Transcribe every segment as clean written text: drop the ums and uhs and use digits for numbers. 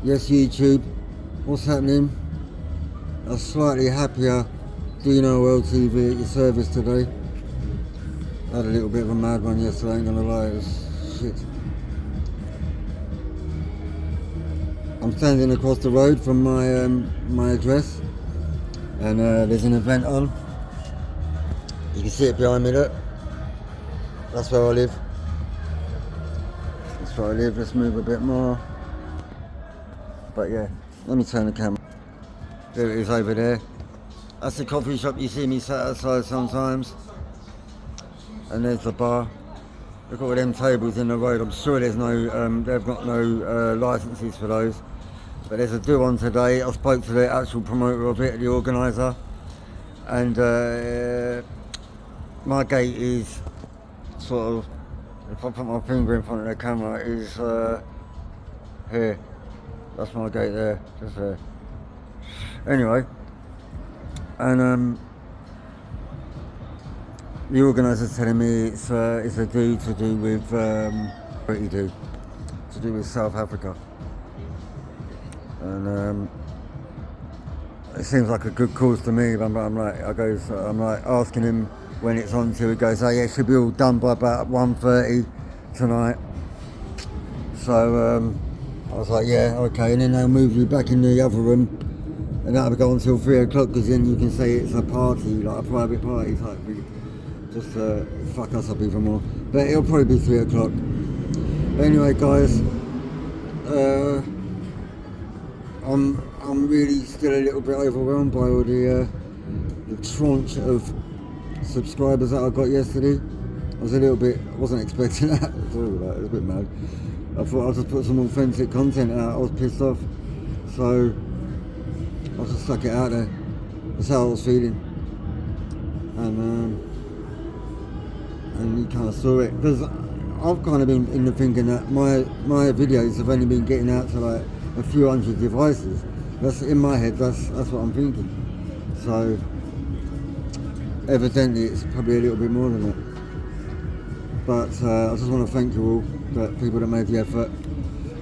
Yes, YouTube. What's happening? A slightly happier Dino World TV at your service today. I had a little bit of a mad one yesterday, ain't gonna lie, it was shit. I'm standing across the road from my address, and there's an event on. You can see it behind me, look. That's where I live. That's where I live. Let's move a bit more. But yeah, let me turn the camera. There it is over there. That's the coffee shop you see me sat outside sometimes. And there's the bar. Look at all them tables in the road. I'm sure there's no, they've got no licenses for those. But there's a do on today. I spoke to the actual promoter of it, the organiser. And my gate is sort of, if I put my finger in front of the camera, is here. That's my gate there, just there. Anyway, and the organiser's telling me it's a do to do with to do with South Africa, and it seems like a good cause to me. I'm like asking him when it's on till. He goes, oh yeah, it should be all done by about 1:30 tonight. So I was like, yeah, okay, and then they'll move you back in the other room, and that'll go until 3 o'clock, because then you can say it's a party, like a private party type thing, just fuck us up even more. But it'll probably be 3 o'clock. But anyway, guys, I'm really still a little bit overwhelmed by all the tranche of subscribers that I got yesterday. I wasn't expecting that at all. It was a bit mad. I thought I'd just put some authentic content out. I was pissed off, so I just stuck it out there. That's how I was feeling, and you kind of saw it, because I've kind of been in the thinking that my videos have only been getting out to like a few hundred devices. That's in my head. That's what I'm thinking. So evidently it's probably a little bit more than that. But I just want to thank you all, the people that made the effort.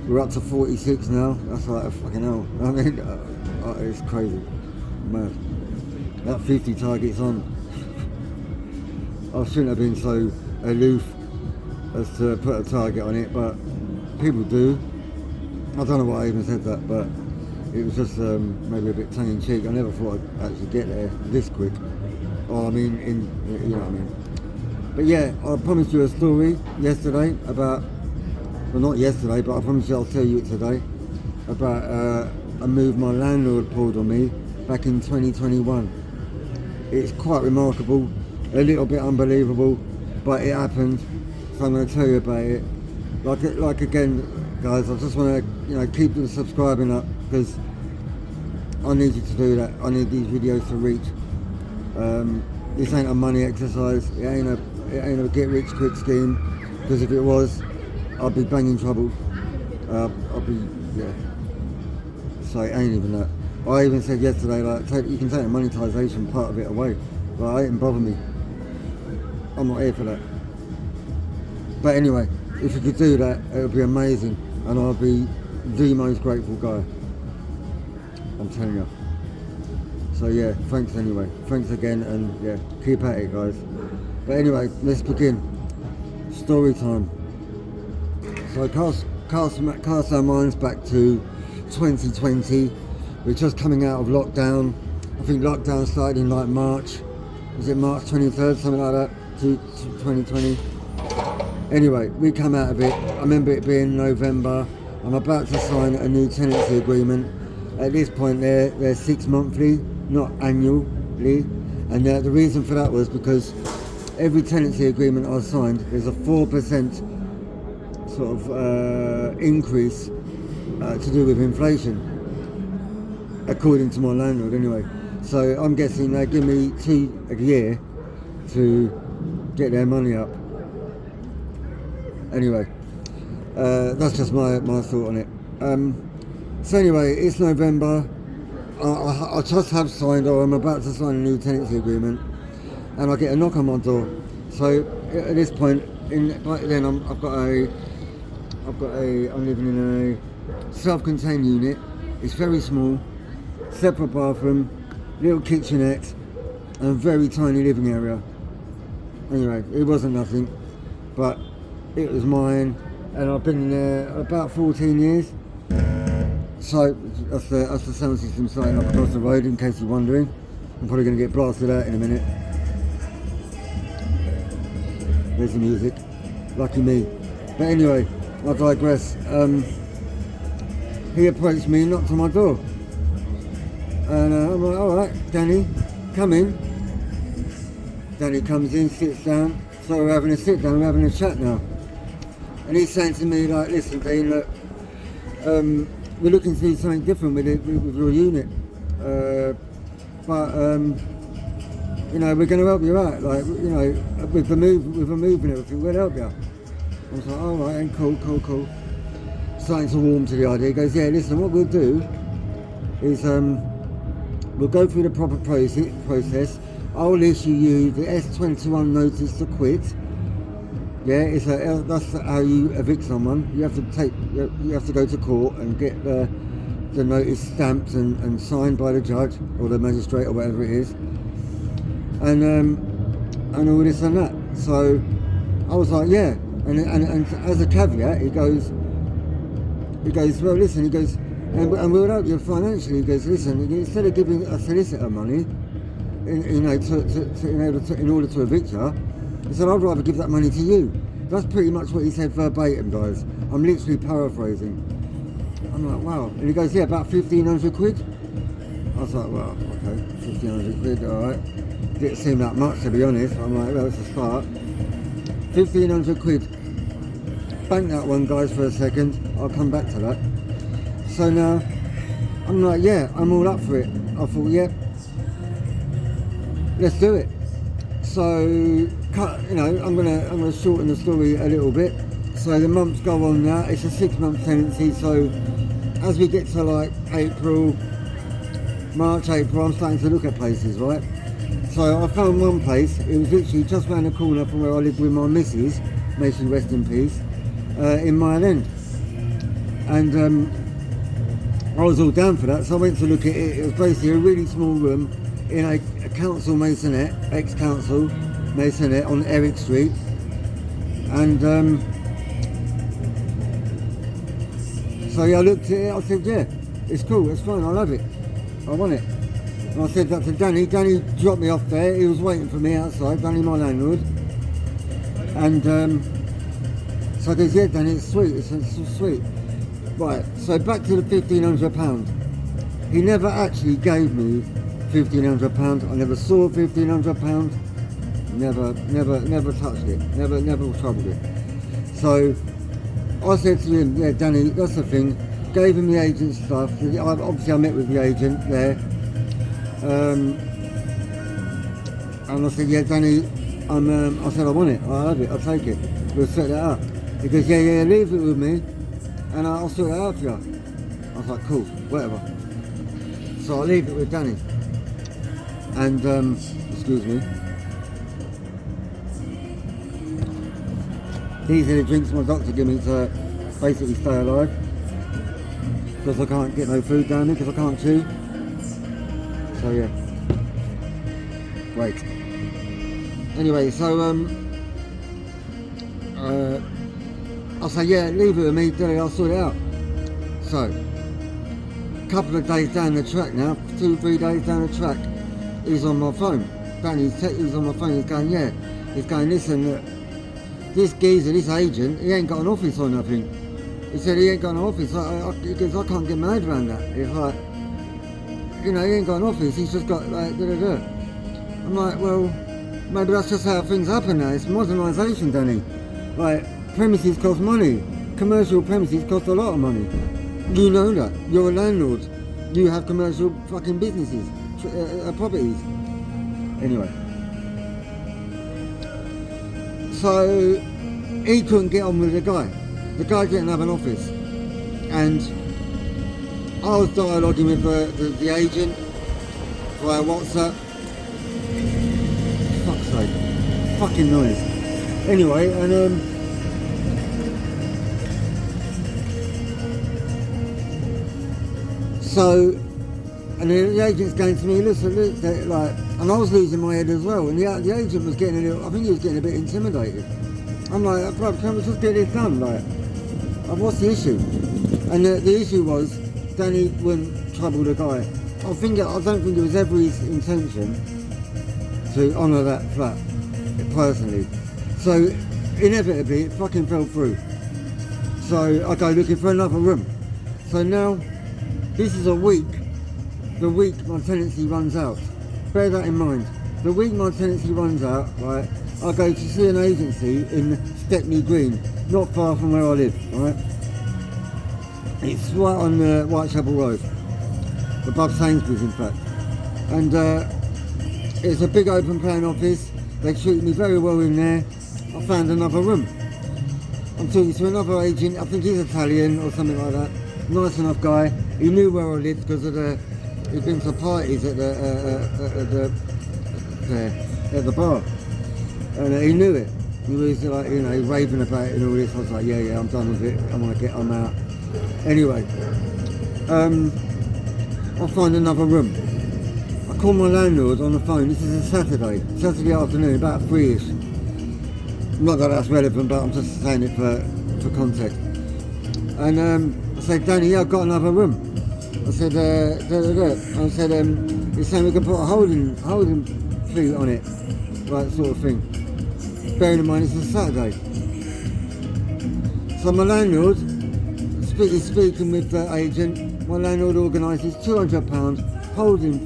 We're up to 46 now. That's like a fucking hell. I mean, it's crazy, mad. That 50 target's on. I shouldn't have been so aloof as to put a target on it, but people do. I don't know why I even said that, but it was just maybe a bit tongue-in-cheek. I never thought I'd actually get there this quick. Oh, I mean, you know what I mean. But yeah, I promised you a story yesterday about, well, not yesterday, but I promised you I'll tell you it today, about a move my landlord pulled on me back in 2021. It's quite remarkable, a little bit unbelievable, but it happened, so I'm going to tell you about it. Like again, guys, I just want to keep the subscribing up, because I need you to do that. I need these videos to reach. This ain't a money exercise. It ain't a get rich quick scheme, because if it was, I'd be banging trouble. So it ain't even that. I even said yesterday, like, you can take the monetization part of it away. Like, it ain't bother me. I'm not here for that. But anyway, if you could do that, it would be amazing, and I'll be the most grateful guy. I'm telling you. So yeah, thanks anyway. Thanks again, and yeah, keep at it, guys. But anyway, let's begin. Story time. So cast our minds back to 2020. We're just coming out of lockdown. I think lockdown started in like March. Was it March 23rd, something like that, to 2020? Anyway, we come out of it. I remember it being November. I'm about to sign a new tenancy agreement. At this point, they're 6 monthly, not annually. And the reason for that was because every tenancy agreement I signed, there's a 4% sort of increase to do with inflation, according to my landlord anyway. So I'm guessing they give me 2 a year to get their money up. Anyway, that's just my thought on it. So anyway, it's November. I just have signed, or I'm about to sign a new tenancy agreement, and I get a knock on my door. So at this point, back then I've got I'm living in a self-contained unit. It's very small, separate bathroom, little kitchenette, and a very tiny living area. Anyway, it wasn't nothing, but it was mine, and I've been in there about 14 years. So that's the sound system starting up across the road, in case you're wondering. I'm probably going to get blasted out in a minute. There's the music. Lucky me. But anyway, I digress. He approached me, knocked on my door. And I'm like, alright, Danny, come in. Danny comes in, sits down. So we're having a sit down, we're having a chat now. And he's saying to me, like, listen, Dean, look, we're looking to do something different with your unit. But you know, we're going to help you out, like, you know, with the move and everything, we'll help you. I was like, all right, and cool. Starting to warm to the idea. He goes, yeah, listen, what we'll do is we'll go through the proper process. I'll issue you the S21 notice to quit. Yeah, that's how you evict someone. You have to go to court and get the notice stamped and signed by the judge or the magistrate or whatever it is. And all this and that. So I was like, yeah. And as a caveat, he goes, well, listen, he goes, and we'll help you financially. He goes, listen, instead of giving a solicitor money, in order to evict you, he said, I'd rather give that money to you. That's pretty much what he said verbatim, guys. I'm literally paraphrasing. I'm like, wow. And he goes, yeah, about 1,500 quid. I was like, well, okay, 1,500 quid, all right. Didn't seem that much, to be honest. I'm like, well, it's a start. 1,500 quid. Bank that one, guys, for a second. I'll come back to that. So now, I'm like, yeah, I'm all up for it. I thought, yeah, let's do it. So, you know, I'm gonna shorten the story a little bit. So the months go on now. It's a 6-month tenancy. So as we get to like March, April, I'm starting to look at places, right? So I found one place. It was literally just round the corner from where I lived with my missus, may she rest in peace, in Mile End. And I was all down for that, so I went to look at it. It was basically a really small room in a council maisonette, ex-council maisonette on Eric Street. And so yeah, I looked at it, I said, yeah, it's cool, it's fine, I'll have it. I want it. And I said that to Danny. Danny dropped me off there. He was waiting for me outside, Danny, my landlord. And so I goes, yeah, Danny, it's sweet. It's sweet. Right, so back to the £1,500. He never actually gave me £1,500. I never saw £1,500. Never touched it. Never troubled it. So I said to him, yeah, Danny, that's the thing. Gave him the agent stuff. Obviously, I met with the agent there. And I said, yeah, Danny, I said, I want it. I'll have it. I'll take it. We'll set that up. He goes, yeah, leave it with me, and I'll sort it out for you. I was like, cool, whatever. So I leave it with Danny. And, excuse me. These are the drinks my doctor gave me to basically stay alive. Because I can't get no food down there, because I can't chew. So yeah. Great. Anyway, so I'll say, yeah, leave it with me, Dilly, I'll sort it out. So, a couple of days down the track now, 2-3 days down the track, he's on my phone. Danny's on my phone, he's going, yeah. He's going, listen, look, this geezer, this agent, he ain't got an office or nothing. He said he ain't got an office. He goes, I can't get my head around that. It's like, you know, he ain't got an office, he's just got like, da-da-da. I'm like, well, maybe that's just how things happen now. It's modernisation, Danny. Like, premises cost money. Commercial premises cost a lot of money. You know that. You're a landlord. You have commercial fucking businesses, properties. Anyway. So, he couldn't get on with the guy. The guy didn't have an office. And I was dialoguing with the agent via WhatsApp. Fuck's sake. Fucking noise. Anyway, and So, and the agent's going to me, listen, look, like, and I was losing my head as well, and the agent was getting a little, I think he was getting a bit intimidated. I'm like, bruv, can we just get this done? Like, what's the issue? And the issue was, Danny wouldn't trouble the guy. I don't think it was ever his intention to honour that flat, personally. So, inevitably, it fucking fell through. So, I go looking for another room. So now, this is a week, the week my tenancy runs out. Bear that in mind. The week my tenancy runs out, right, I go to see an agency in Stepney Green, not far from where I live, right? It's right on Whitechapel Road, above Sainsbury's in fact. And it's a big open plan office, they treat me very well in there. I found another room. I'm talking to another agent, I think he's Italian or something like that. Nice enough guy. He knew where I lived because of he'd been to parties at the bar, and he knew it. He was like, you know, raving about it and all this. I was like, yeah, I'm done with it. I'm out. Anyway, I'll find another room. I call my landlord on the phone. This is a Saturday afternoon, about 3ish. Not that that's relevant, but I'm just saying it for context. And I said, Danny, I've got another room. I said, I said, he's saying we can put a holding fee on it, right, sort of thing. Bearing in mind it's a Saturday. So my landlord is speaking with the agent. My landlord organises £200 holding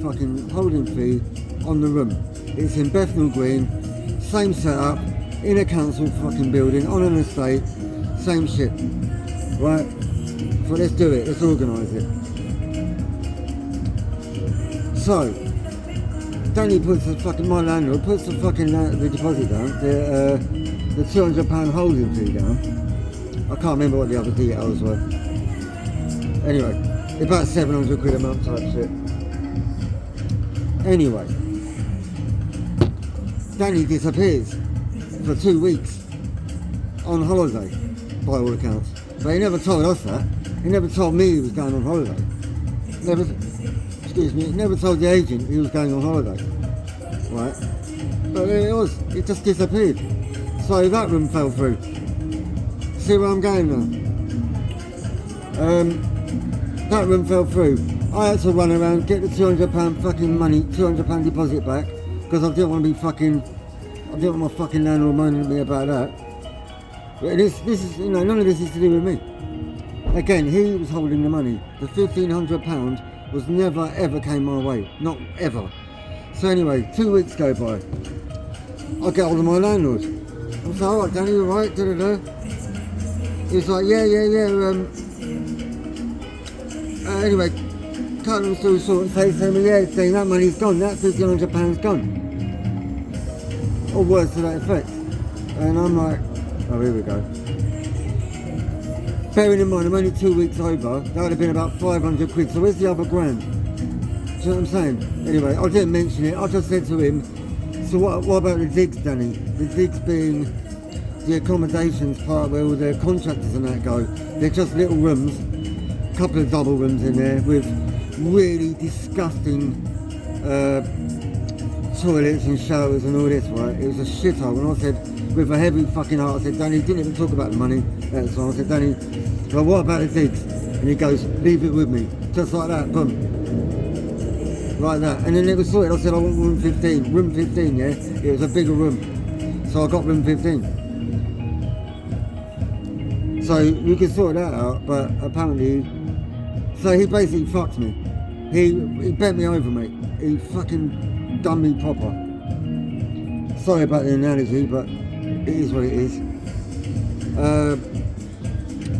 fee on the room. It's in Bethnal Green, same setup, in a council fucking building, on an estate, same shit, right? So let's do it, let's organise it. So, Danny puts my landlord puts the deposit down, the £200 holding fee down. I can't remember what the other details were. Anyway, about 700 quid a month type shit. Anyway, Danny disappears for 2 weeks on holiday, by all accounts. But he never told us that. He never told me he was going on holiday. Never told the agent he was going on holiday. Right? But there it was. It just disappeared. So that room fell through. See where I'm going now? That room fell through. I had to run around, get the £200 fucking money, £200 deposit back, because I didn't want to be I didn't want my fucking landlord moaning at me about that. But this is, you know, none of this is to do with me. Again, he was holding the money. The £1,500 was never ever came my way. Not ever. So anyway, 2 weeks go by. I get hold of my landlord. I was like, alright Danny, you alright? He's like, yeah. Anyway, cut them through short and say to me, yeah, Dean, that money's gone. That £1,500's gone. Or words to that effect. And I'm like, oh, here we go. Bearing in mind, I'm only 2 weeks over, that would have been about 500 quid, so where's the other grand? Do you know what I'm saying? Anyway, I didn't mention it, I just said to him, so what about the digs, Danny? The digs being the accommodations part where all the contractors and that go. They're just little rooms, a couple of double rooms in there with really disgusting toilets and showers and all this, right? It was a shithole, and I said, with a heavy fucking heart, I said, Danny, didn't even talk about the money at the time. I said, Danny, well, what about the digs? And he goes, leave it with me. Just like that, boom. Like that. And then it was sorted. I said, I want room 15. Room 15, yeah? It was a bigger room. So I got room 15. So you could sort that out, but apparently, so he basically fucked me. He bent me over, mate. He fucking done me proper. Sorry about the analogy, but it is what it is.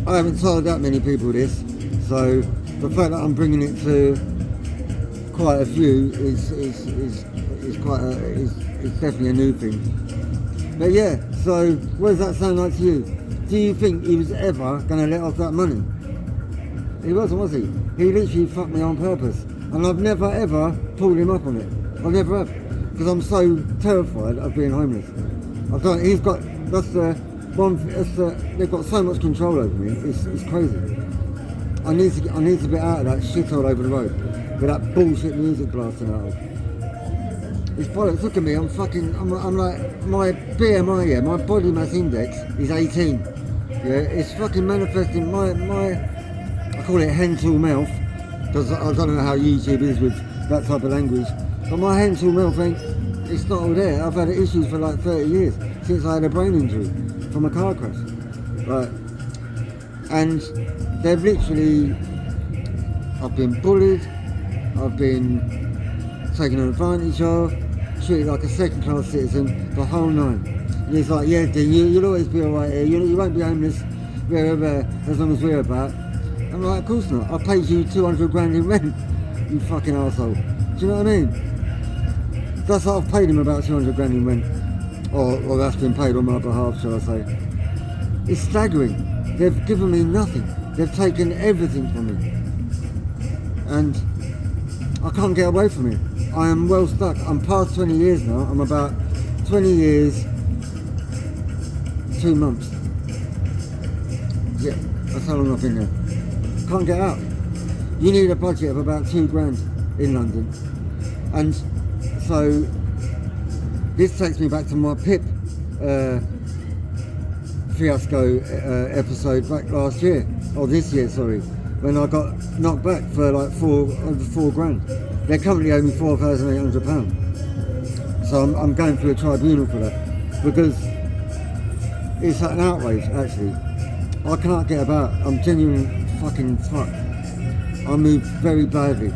I haven't told that many people this, so the fact that I'm bringing it to quite a few is definitely a new thing. But yeah, so what does that sound like to you? Do you think he was ever going to let off that money? He wasn't, was he? He literally fucked me on purpose, and I've never ever pulled him up on it. I never have, because I'm so terrified of being homeless. They've got so much control over me. It's crazy. I need to get out of that shit all over the road with that bullshit music blasting out of. It's bollocks. Look at me. I'm like, my BMI, yeah, my body mass index is 18. Yeah, it's fucking manifesting my I call it hental mouth, because I don't know how YouTube is with that type of language, but my hental mouth it's not all there. I've had issues for like 30 years since I had a brain injury from a car crash, right? And they've literally, I've been bullied, I've been taken advantage of, treated like a second class citizen, the whole nine. And he's like, yeah, Dean, you'll always be alright here, you won't be homeless wherever, as long as we're about. I'm like, of course not, I paid you 200 grand in rent, you fucking arsehole. Do you know what I mean? That's like I've paid him about 200 grand in rent, or that's been paid on my behalf, shall I say. It's staggering. They've given me nothing. They've taken everything from me. And I can't get away from it. I am well stuck. I'm past 20 years now. I'm about 20 years, 2 months. Yeah, that's how long I've been there. Can't get out. You need a budget of about 2 grand in London. And so this takes me back to my PIP fiasco episode back last year, or this year, sorry, when I got knocked back for like over 4 grand. They currently owe me £4,800. So I'm going through a tribunal for that, because it's an outrage, actually. I can't get about. I'm genuinely fucking fucked. I move very badly.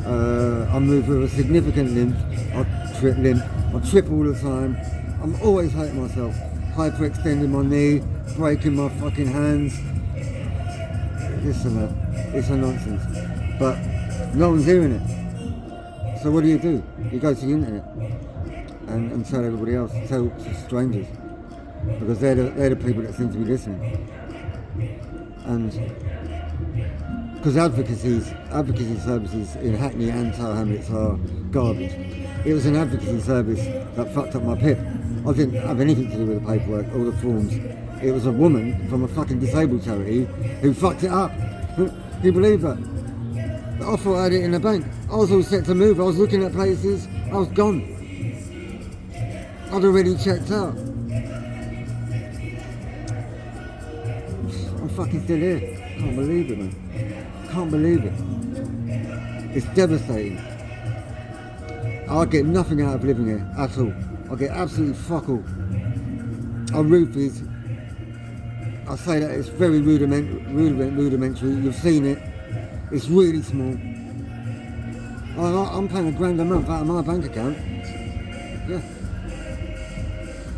I move with a significant limp. I trip all the time. I'm always hating myself. Hyperextending my knee, breaking my fucking hands. This and that. It's a nonsense. But no one's hearing it. So what do? You go to the internet and tell everybody else, tell strangers. Because they're the people that seem to be listening. And because advocacy services in Hackney and Tower Hamlets are garbage. It was an advocacy service that fucked up my PIP. I didn't have anything to do with the paperwork or the forms. It was a woman from a fucking disabled charity who fucked it up. Can you believe that? I thought I had it in the bank. I was all set to move. I was looking at places. I was gone. I'd already checked out. I'm fucking still here. Can't believe it, man. Can't believe it. It's devastating. I get nothing out of living here at all. I get absolutely fuck all. Our roof is, I say that it's very rudimentary. You've seen it. It's really small. I'm paying £1 grand a month out of my bank account. Yeah.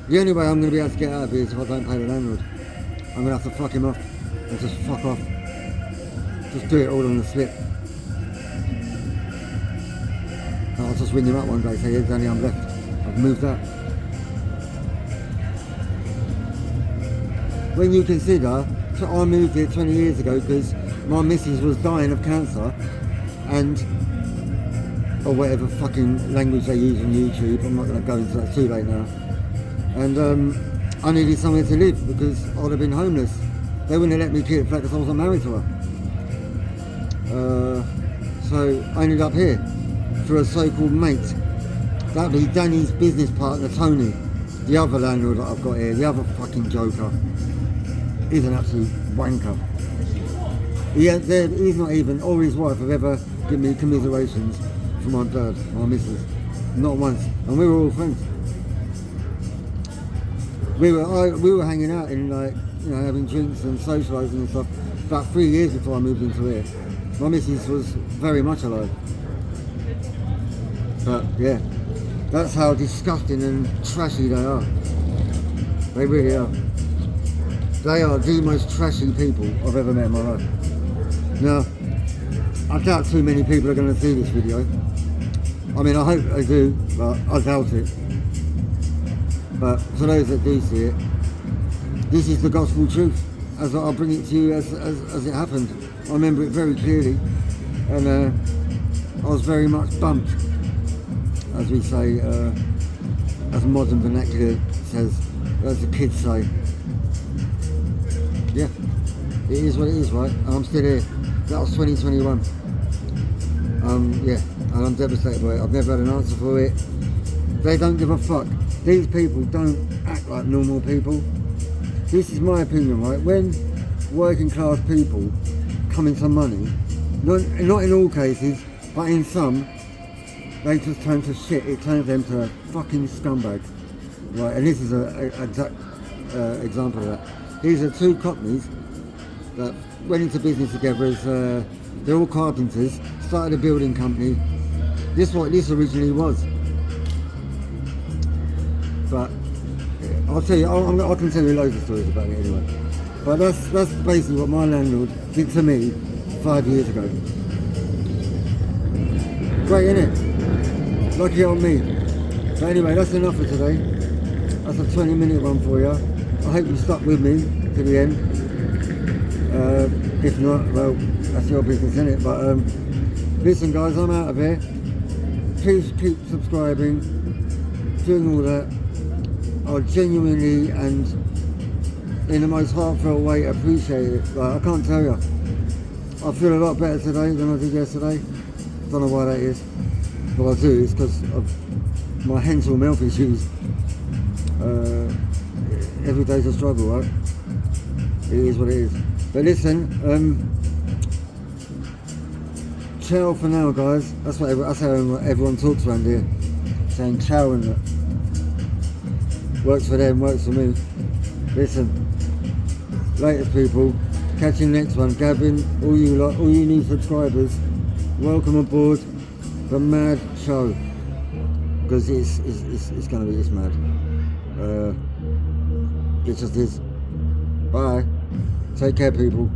The only way I'm going to be able to get out of here is if I don't pay the landlord. I'm going to have to fuck him off and just fuck off. Just do it all on the slip. I'll just ring him up one day and say, yeah, Danny, I'm left. I've moved out. When you consider, I moved here 20 years ago because my missus was dying of cancer, and, or whatever fucking language they use on YouTube, I'm not going to go into that, it's too late now. And I needed somewhere to live because I'd have been homeless. They wouldn't have let me keep it flat because I wasn't married to her. So I ended up here for a so-called mate. That'd be Danny's business partner, Tony, the other landlord that I've got here, the other fucking joker. He's an absolute wanker. He's not even, or his wife, have ever given me commiserations for my bird, my missus. Not once. And we were all friends. We were hanging out in, like, you know, having drinks and socialising and stuff about 3 years before I moved into here. My missus was very much alive. But yeah, that's how disgusting and trashy they are. They really are. They are the most trashy people I've ever met in my life. Now, I doubt too many people are going to see this video. I mean, I hope they do, but I doubt it. But for those that do see it, this is the gospel truth. As I'll bring it to you as it happened. I remember it very clearly, and I was very much bumped, as we say, as modern vernacular says, as the kids say. Yeah, It is what it is, right? And I'm still here. That was 2021. Yeah, and I'm devastated by it. I've never had an answer for it. They don't give a fuck. These people don't act like normal people. This is my opinion, right? When working class people come into money, not in all cases, but in some, they just turn to shit. It turns them to fucking scumbags, right? And this is an exact example of that. These are two cockneys that went into business together as they're all carpenters, started a building company. This is what this originally was. But I'll tell you, I can tell you loads of stories about it anyway. But that's basically what my landlord did to me 5 years ago. Great, innit? Lucky on me. But anyway, that's enough for today. That's a 20-minute one for you. I hope you stuck with me to the end. If not, well, that's your business, innit? But listen, guys, I'm out of here. Please keep subscribing, doing all that. I genuinely and in the most heartfelt way appreciate it. Like, I can't tell you. I feel a lot better today than I did yesterday. Don't know why that is. But I do. It's because of my mental health issues. Every day's a struggle, right? It is what it is. But listen, ciao for now, guys. That's how everyone talks around here. Saying ciao and that. Works for them, works for me. Listen, latest people. Catch you next one. Gavin, all you new subscribers, welcome aboard the mad show. Because it's gonna be this mad. It just is. Bye. Take care, people.